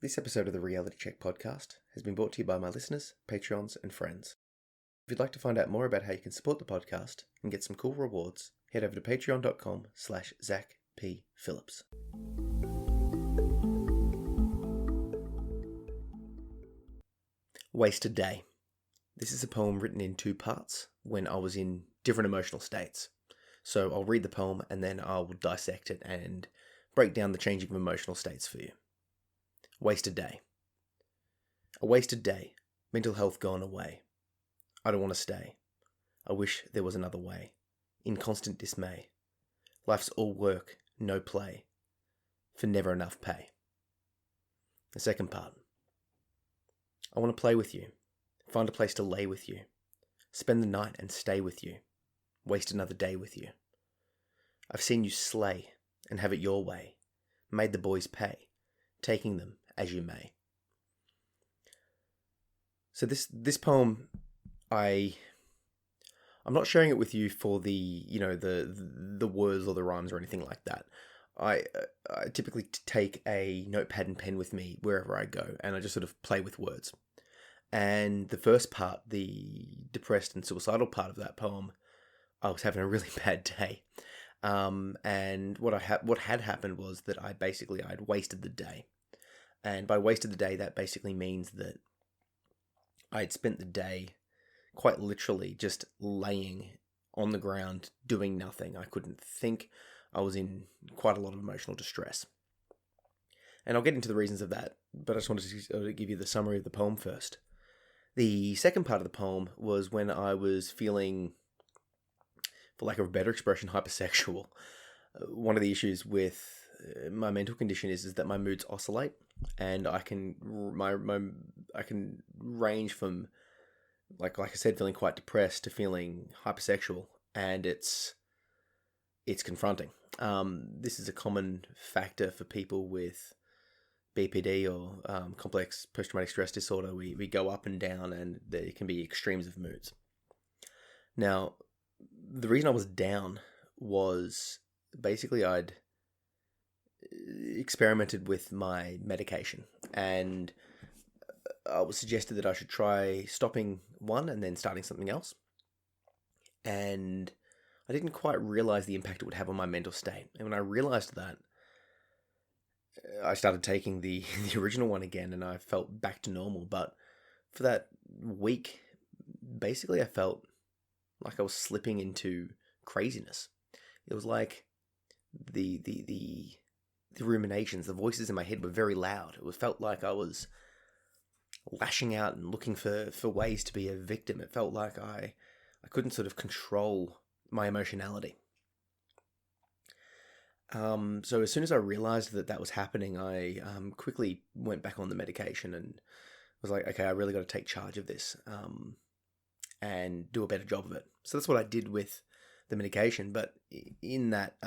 This episode of the Reality Check podcast has been brought to you by my listeners, Patreons, and friends. If you'd like to find out more about how you can support the podcast and get some cool rewards, head over to patreon.com/ZachPPhillips. Wasted Day. This is a poem written in two parts when I was in different emotional states. So I'll read the poem and then I'll dissect it and break down the changing of emotional states for you. Wasted day. A wasted day. Mental health gone away. I don't want to stay. I wish there was another way. In constant dismay. Life's all work, no play. For never enough pay. The second part. I want to play with you. Find a place to lay with you. Spend the night and stay with you. Waste another day with you. I've seen you slay and have it your way. Made the boys pay. Taking them as you may. So this poem, I'm not sharing it with you for the words or the rhymes or anything like that. I typically take a notepad and pen with me wherever I go, and I just sort of play with words. And the first part, the depressed and suicidal part of that poem, I was having a really bad day. And what had happened was that I'd wasted the day. And by wasted the day, that basically means that I'd spent the day quite literally just laying on the ground doing nothing. I couldn't think. I was in quite a lot of emotional distress. And I'll get into the reasons of that, but I just wanted to give you the summary of the poem first. The second part of the poem was when I was feeling, for lack of a better expression, hypersexual. One of the issues with my mental condition is that my moods oscillate, and I can range from like I said, feeling quite depressed to feeling hypersexual, and it's confronting. This is a common factor for people with BPD or complex post-traumatic stress disorder. We go up and down, and there can be extremes of moods. Now, the reason I was down was basically I'd experimented with my medication, and I was suggested that I should try stopping one and then starting something else. And I didn't quite realize the impact it would have on my mental state. And when I realized that, I started taking the original one again, and I felt back to normal. But for that week, basically I felt like I was slipping into craziness. It was like the ruminations, the voices in my head were very loud. It felt like I was lashing out and looking for ways to be a victim. It felt like I couldn't sort of control my emotionality. So as soon as I realized that was happening, I quickly went back on the medication and was like, okay, I really got to take charge of this and do a better job of it. So that's what I did with the medication. But in that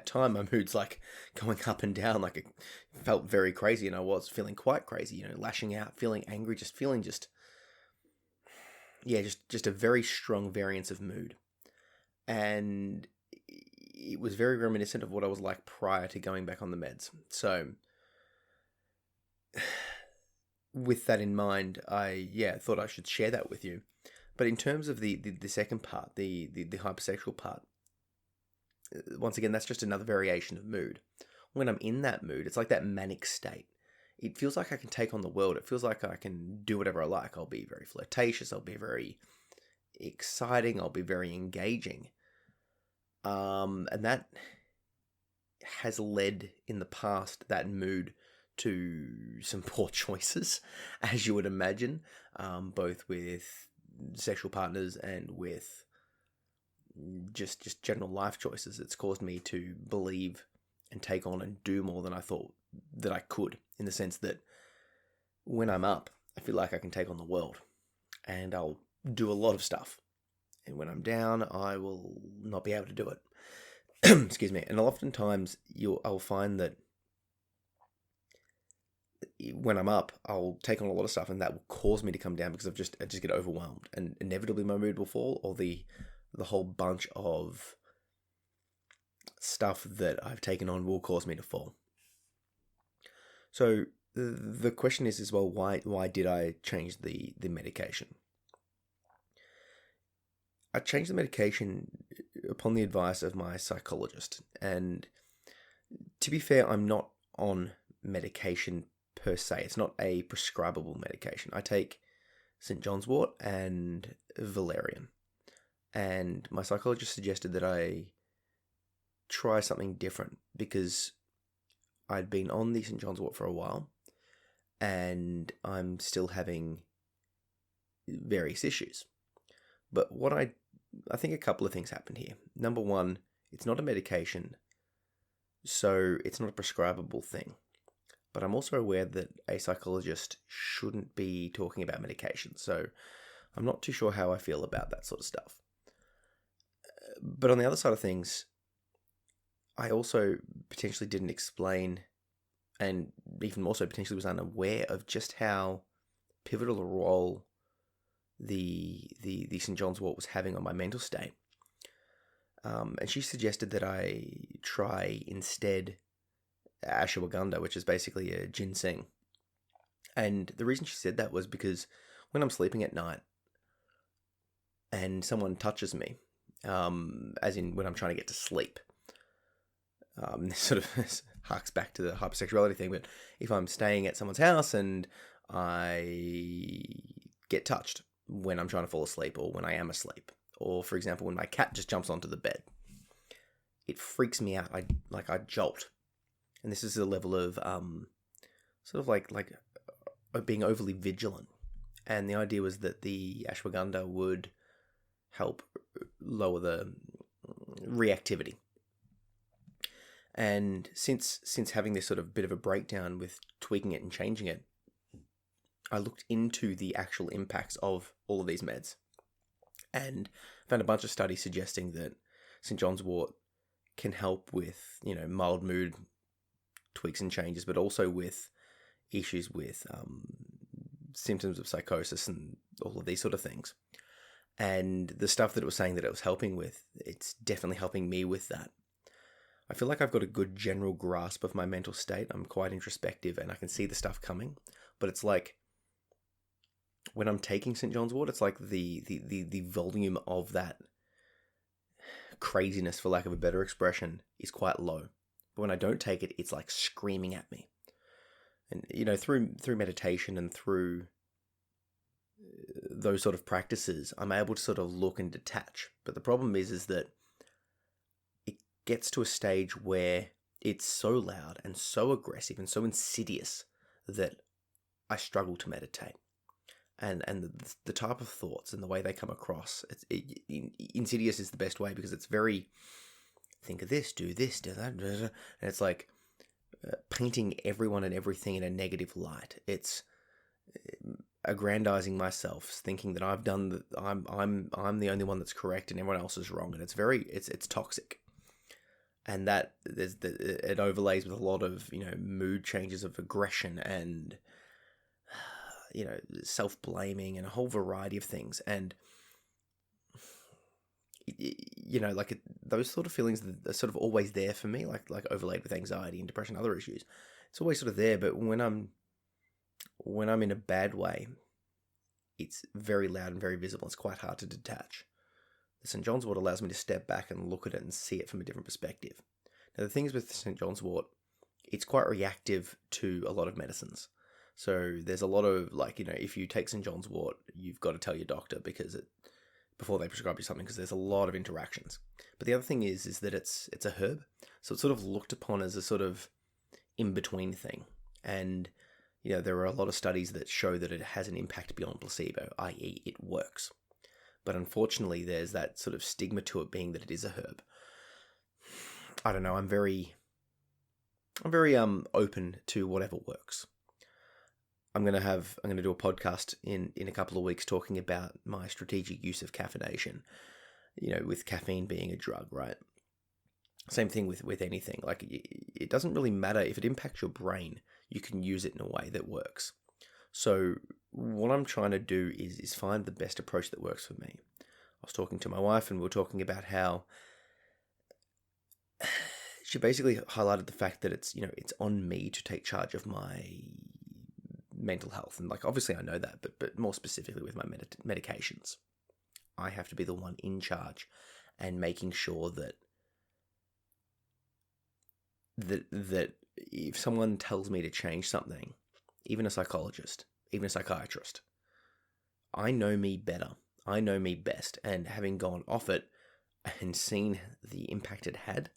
time, my mood's like going up and down. Like it felt very crazy, and I was feeling quite crazy. Lashing out, feeling angry, just a very strong variance of mood, and it was very reminiscent of what I was like prior to going back on the meds. So, with that in mind, I thought I should share that with you. But in terms of the second part, the hypersexual part, once again, that's just another variation of mood. When I'm in that mood, it's like that manic state. It feels like I can take on the world. It feels like I can do whatever I like. I'll be very flirtatious. I'll be very exciting. I'll be very engaging. And that has led in the past, that mood, to some poor choices, as you would imagine, both with sexual partners and with just general life choices. It's caused me to believe and take on and do more than I thought that I could, in the sense that when I'm up, I feel like I can take on the world and I'll do a lot of stuff. And when I'm down, I will not be able to do it. Excuse me. And oftentimes I'll find that when I'm up, I'll take on a lot of stuff, and that will cause me to come down because I just get overwhelmed, and inevitably my mood will fall, or the whole bunch of stuff that I've taken on will cause me to fall. So the question is well, why did I change the medication? I changed the medication upon the advice of my psychologist, and to be fair, I'm not on medication per se. It's not a prescribable medication. I take St. John's wort and valerian, and my psychologist suggested that I try something different because I'd been on the St. John's wort for a while, and I'm still having various issues. But I think a couple of things happened here. Number one, it's not a medication, so it's not a prescribable thing. But I'm also aware that a psychologist shouldn't be talking about medication, so I'm not too sure how I feel about that sort of stuff. But on the other side of things, I also potentially didn't explain, and even more so potentially was unaware of just how pivotal a role the St. John's wort was having on my mental state. And she suggested that I try instead ashwagandha, which is basically a ginseng. And the reason she said that was because when I'm sleeping at night and someone touches me, as in when I'm trying to get to sleep, this sort of harks back to the hyper-sexuality thing, but if I'm staying at someone's house and I get touched when I'm trying to fall asleep or when I am asleep, or for example, when my cat just jumps onto the bed, it freaks me out. I jolt. And this is a level of sort of like being overly vigilant. And the idea was that the ashwagandha would help lower the reactivity. And since having this sort of bit of a breakdown with tweaking it and changing it, I looked into the actual impacts of all of these meds and found a bunch of studies suggesting that St. John's wort can help with, mild mood tweaks and changes, but also with issues with symptoms of psychosis and all of these sort of things. And the stuff that it was saying that it was helping with, it's definitely helping me with that. I feel like I've got a good general grasp of my mental state. I'm quite introspective and I can see the stuff coming, but it's like when I'm taking St. John's wort, it's like the volume of that craziness, for lack of a better expression, is quite low. But when I don't take it, it's like screaming at me. And through meditation and through those sort of practices, I'm able to sort of look and detach. But the problem is that it gets to a stage where it's so loud and so aggressive and so insidious that I struggle to meditate. And the type of thoughts and the way they come across, insidious is the best way because it's very, think of this, do this, do that, and it's like painting everyone and everything in a negative light. It's aggrandizing myself, thinking that I'm the only one that's correct and everyone else is wrong, and it's toxic. And that it overlays with a lot of mood changes of aggression and self-blaming and a whole variety of things. And those sort of feelings are sort of always there for me, like overlaid with anxiety and depression and other issues. It's always sort of there, but when I'm in a bad way, it's very loud and very visible. It's quite hard to detach. The St. John's wort allows me to step back and look at it and see it from a different perspective. Now, the thing is with St. John's wort, it's quite reactive to a lot of medicines. So there's a lot of if you take St. John's wort, you've got to tell your doctor before they prescribe you something, because there's a lot of interactions. But the other thing is that it's a herb, so it's sort of looked upon as a sort of in-between thing. And there are a lot of studies that show that it has an impact beyond placebo, i.e. it works. But unfortunately, there's that sort of stigma to it being that it is a herb. I don't know, I'm very open to whatever works. I'm going to do a podcast in a couple of weeks talking about my strategic use of caffeination, with caffeine being a drug, right? Same thing with anything. Like, it doesn't really matter if it impacts your brain, you can use it in a way that works. So what I'm trying to do is find the best approach that works for me. I was talking to my wife and we were talking about how she basically highlighted the fact that it's on me to take charge of my mental health, and like obviously I know that, but more specifically with my medications, I have to be the one in charge and making sure that if someone tells me to change something, even a psychologist, even a psychiatrist, I know me better. I know me best, and having gone off it and seen the impact it had,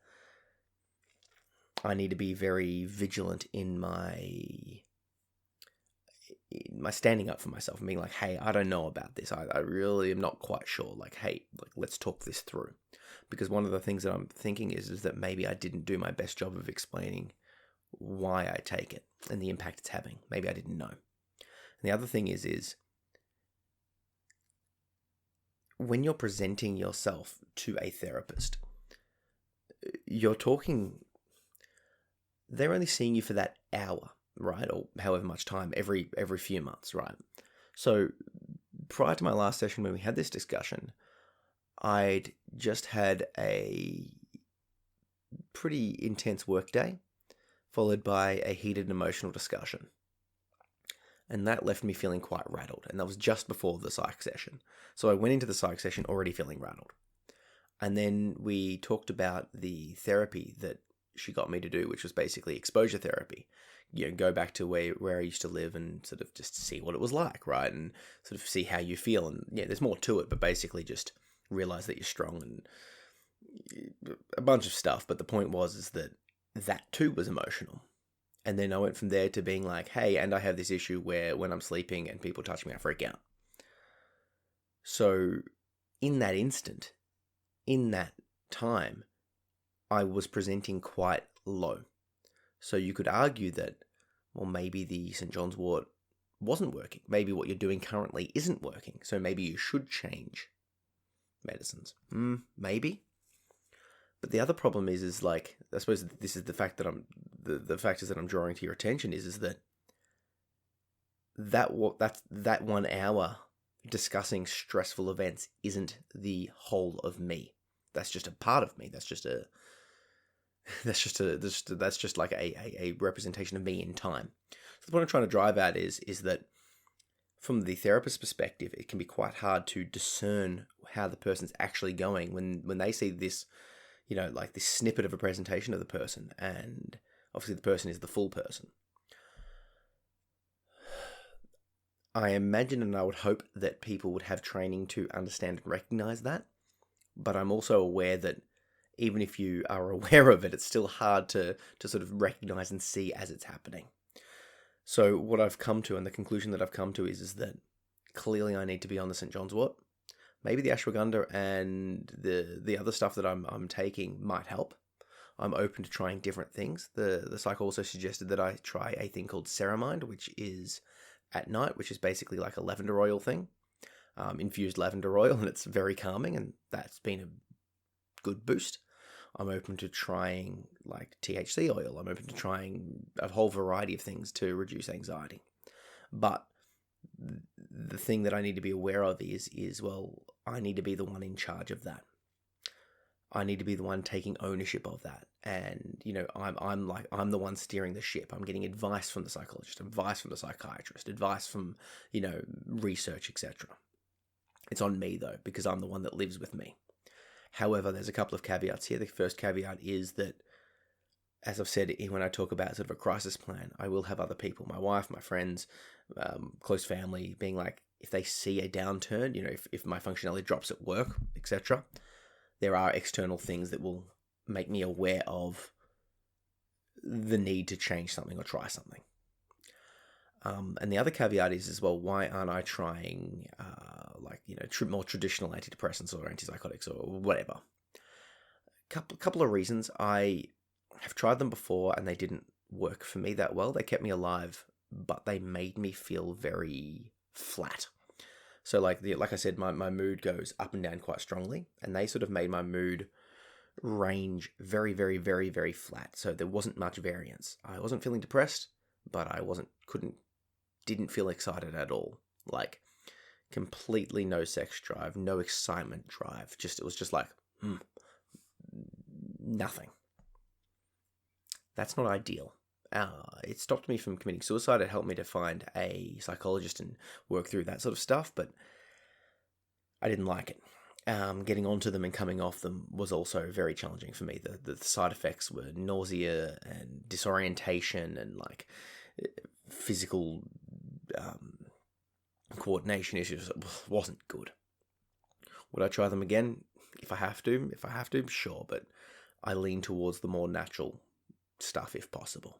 I need to be very vigilant in my standing up for myself and being like, hey, I don't know about this. I really am not quite sure. Like, hey, like, let's talk this through. Because one of the things that I'm thinking is that maybe I didn't do my best job of explaining why I take it and the impact it's having. Maybe I didn't know. And the other thing is when you're presenting yourself to a therapist, you're talking, they're only seeing you for that hour, right? Or however much time every few months, right? So prior to my last session when we had this discussion, I'd just had a pretty intense work day, followed by a heated emotional discussion. And that left me feeling quite rattled. And that was just before the psych session. So I went into the psych session already feeling rattled. And then we talked about the therapy that she got me to do, which was basically exposure therapy. You know, go back to where I used to live and sort of just see what it was like, right? And sort of see how you feel. And yeah, there's more to it, but basically just realize that you're strong and a bunch of stuff. But the point was that too was emotional. And then I went from there to being like, hey, and I have this issue where when I'm sleeping and people touch me, I freak out. So in that instant, in that time, I was presenting quite low. So you could argue that, well, maybe the St. John's wort wasn't working. Maybe what you're doing currently isn't working. So maybe you should change medicines. Maybe. But the other problem is like, I suppose this is the fact that the factors that I'm drawing to your attention is that 1 hour discussing stressful events isn't the whole of me. That's just a part of me. That's just like a representation of me in time. So the point I'm trying to drive at is that from the therapist's perspective, it can be quite hard to discern how the person's actually going when they see this, you know, like this snippet of a presentation of the person, and obviously the person is the full person. I imagine and I would hope that people would have training to understand and recognize that, but I'm also aware that even if you are aware of it, it's still hard to sort of recognize and see as it's happening. So what I've come to, and the conclusion that I've come to is that clearly I need to be on the St. John's wort. Maybe the ashwagandha and the other stuff that I'm taking might help. I'm open to trying different things. The psych also suggested that I try a thing called Ceramind, which is at night, which is basically like a lavender oil thing, infused lavender oil, and it's very calming, and that's been a good boost. I'm open to trying like THC oil. I'm open to trying a whole variety of things to reduce anxiety. But the thing that I need to be aware of is well, I need to be the one in charge of that. I need to be the one taking ownership of that. And, you know, I'm the one steering the ship. I'm getting advice from the psychologist, advice from the psychiatrist, advice from, you know, research, etc. It's on me though, because I'm the one that lives with me. However, there's a couple of caveats here. The first caveat is that, as I've said, when I talk about sort of a crisis plan, I will have other people, my wife, my friends, close family, being like, if they see a downturn, you know, if my functionality drops at work, etc., there are external things that will make me aware of the need to change something or try something. And the other caveat is as well, why aren't I trying more traditional antidepressants or antipsychotics or whatever? Couple of reasons. I have tried them before and they didn't work for me that well. They kept me alive, but they made me feel very flat. So like I said, my mood goes up and down quite strongly, and they sort of made my mood range very, very, very, very flat. So there wasn't much variance. I wasn't feeling depressed, but I didn't feel excited at all. Like completely no sex drive, no excitement drive. It was just like nothing. That's not ideal. It stopped me from committing suicide. It helped me to find a psychologist and work through that sort of stuff, but I didn't like it. Getting onto them and coming off them was also very challenging for me. The side effects were nausea and disorientation and like physical coordination issues. It wasn't good. Would I try them again? If I have to, sure, but I lean towards the more natural stuff if possible.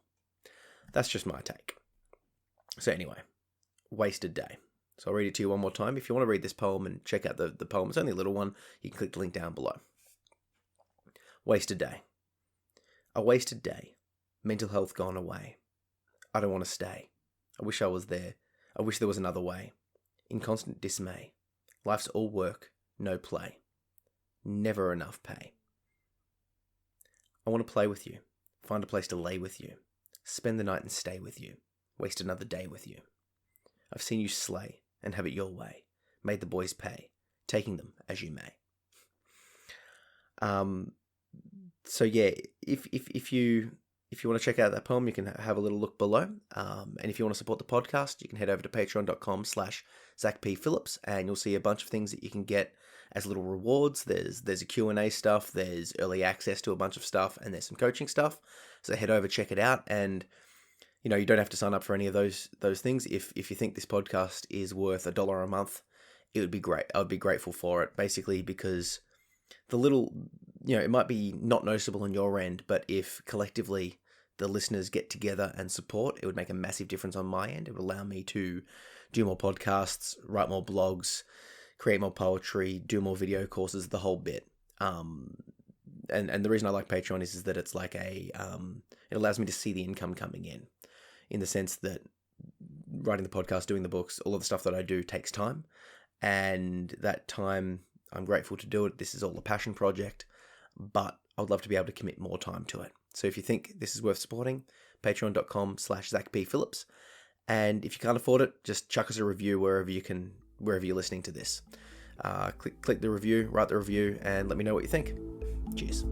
That's just my take. So anyway, wasted day. So I'll read it to you one more time. If you want to read this poem and check out the poem, it's only a little one, you can click the link down below. Wasted day. A wasted day. Mental health gone away. I don't want to stay. I wish I was there. I wish there was another way. In constant dismay. Life's all work, no play. Never enough pay. I want to play with you. Find a place to lay with you. Spend the night and stay with you. Waste another day with you. I've seen you slay and have it your way. Made the boys pay, taking them as you may. So yeah, if you want to check out that poem, you can have a little look below. And if you want to support the podcast, you can head over to patreon.com/ZachPPhillips, and you'll see a bunch of things that you can get as little rewards. There's a Q&A stuff, there's early access to a bunch of stuff, and there's some coaching stuff. So head over, check it out, and you don't have to sign up for any of those things. If you think this podcast is worth $1 a month, it would be great. I would be grateful for it, basically because the little, it might be not noticeable on your end, but if collectively the listeners get together and support, it would make a massive difference on my end. It would allow me to do more podcasts, write more blogs, create more poetry, do more video courses, the whole bit. And the reason I like Patreon is that it's like it allows me to see the income coming in the sense that writing the podcast, doing the books, all of the stuff that I do takes time. And that time, I'm grateful to do it. This is all a passion project, but I would love to be able to commit more time to it. So if you think this is worth supporting, patreon.com/ZachPPhillips. And if you can't afford it, just chuck us a review wherever you're listening to this. Click the review, write the review, and let me know what you think. Cheers.